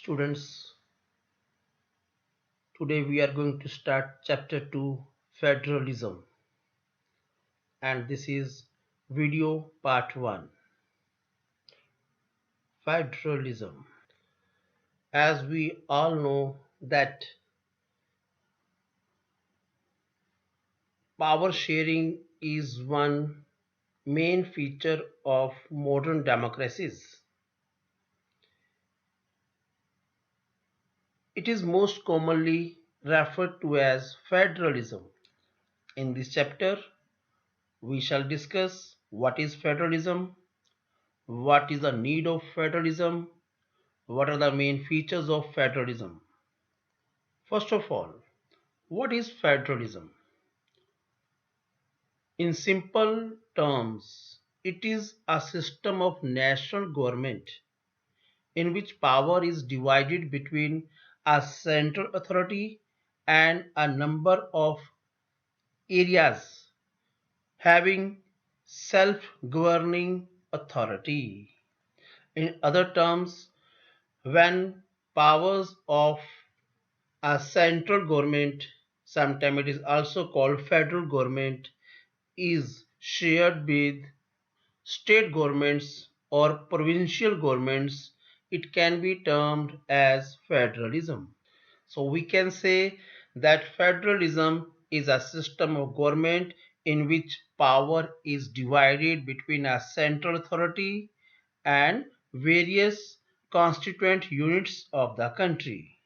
Students, today we are going to start chapter 2 Federalism, and this is video part 1. Federalism. As we all know that power sharing is one main feature of modern democracies. It is most commonly referred to as federalism. In this chapter, we shall discuss what is federalism, what is the need of federalism, what are the main features of federalism. First of all, what is federalism? In simple terms, it is a system of national government in which power is divided between a central authority and a number of areas having self-governing authority. In other terms, when powers of a central government, sometimes it is also called federal government, is shared with state governments or provincial governments, it can be termed as federalism. So we can say that federalism is a system of government in which power is divided between a central authority and various constituent units of the country.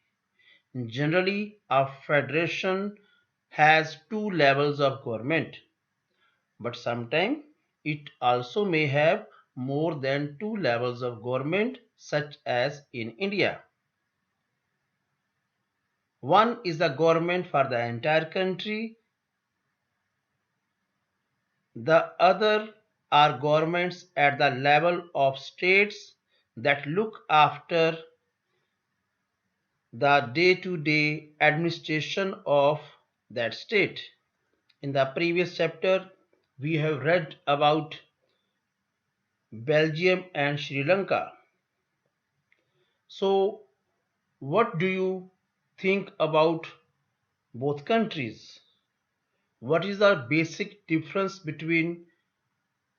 Generally, a federation has two levels of government, but sometimes it also may have more than two levels of government, such as in India. One is the government for the entire country, the other are governments at the level of states that look after the day-to-day administration of that state. In the previous chapter, we have read about Belgium and Sri Lanka. So, what do you think about both countries? What is the basic difference between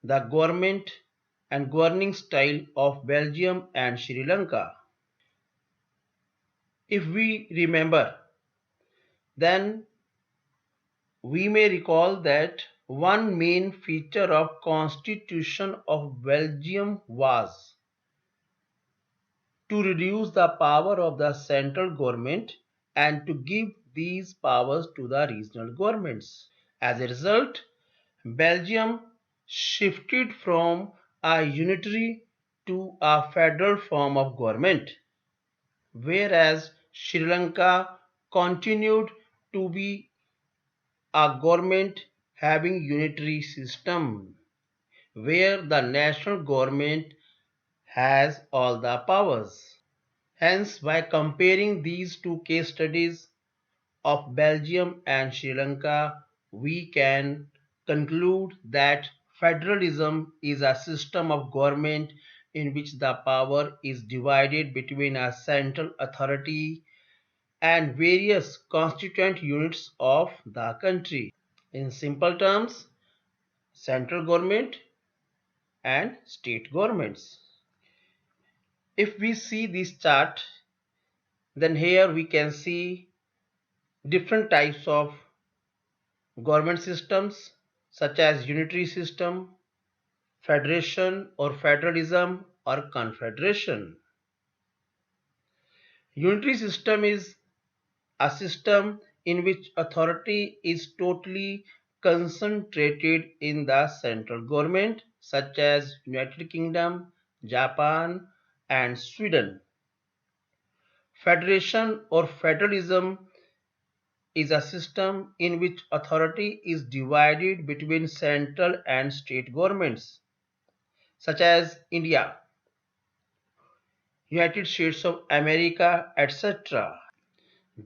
the government and governing style of Belgium and Sri Lanka? If we remember, then we may recall that one main feature of constitution of Belgium was to reduce the power of the central government and to give these powers to the regional governments. As a result, Belgium shifted from a unitary to a federal form of government, whereas Sri Lanka continued to be a government having unitary system, where the national government has all the powers. Hence, by comparing these two case studies of Belgium and Sri Lanka, we can conclude that federalism is a system of government in which the power is divided between a central authority and various constituent units of the country. In simple terms, central government and state governments. If we see this chart, then here we can see different types of government systems such as unitary system, federation or federalism or confederation. Unitary system is a system in which authority is totally concentrated in the central government such as United Kingdom, Japan and Sweden. Federation or federalism is a system in which authority is divided between central and state governments such as India, United States of America, etc.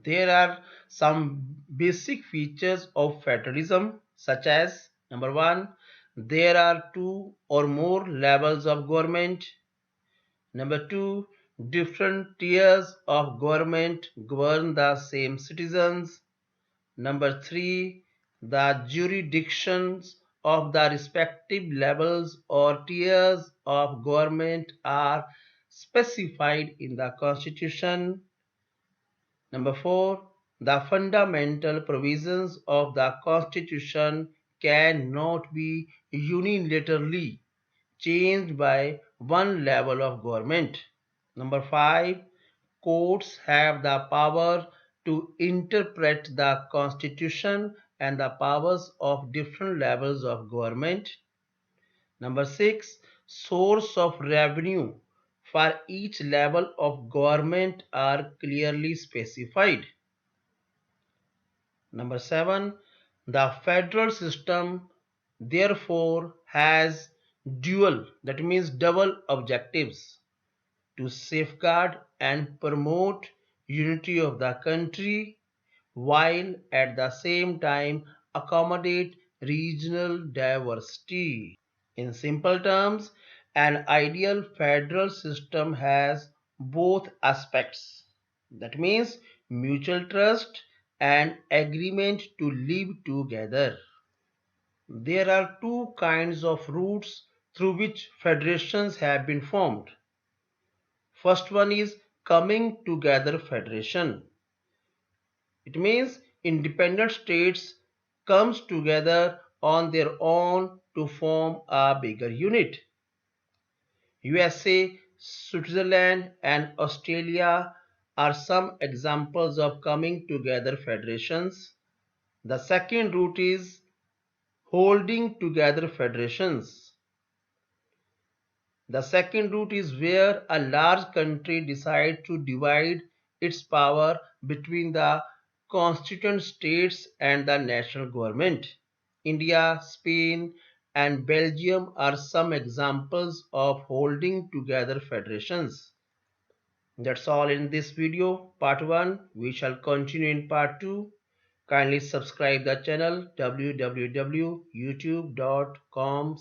There are some basic features of federalism such as number one, there are two or more levels of government. Number two, different tiers of government govern the same citizens. Number 3, the jurisdictions of the respective levels or tiers of government are specified in the Constitution. Number 4, the fundamental provisions of the Constitution cannot be unilaterally changed by one level of government. Number 5, courts have the power to interpret the Constitution and the powers of different levels of government. Number 6, source of revenue for each level of government are clearly specified. Number 7, the federal system therefore has dual, that means double objectives: to safeguard and promote unity of the country while at the same time accommodate regional diversity. In simple terms, an ideal federal system has both aspects. That means mutual trust and agreement to live together. There are two kinds of routes through which federations have been formed. First one is coming together federation. It means independent states comes together on their own to form a bigger unit. USA, Switzerland and Australia are some examples of coming together federations. The second route is holding together federations. The second route is where a large country decides to divide its power between the constituent states and the national government. India, Spain, and Belgium are some examples of holding together federations. That's all in this video, part 1. We shall continue in part 2. Kindly subscribe the channel www.youtube.com/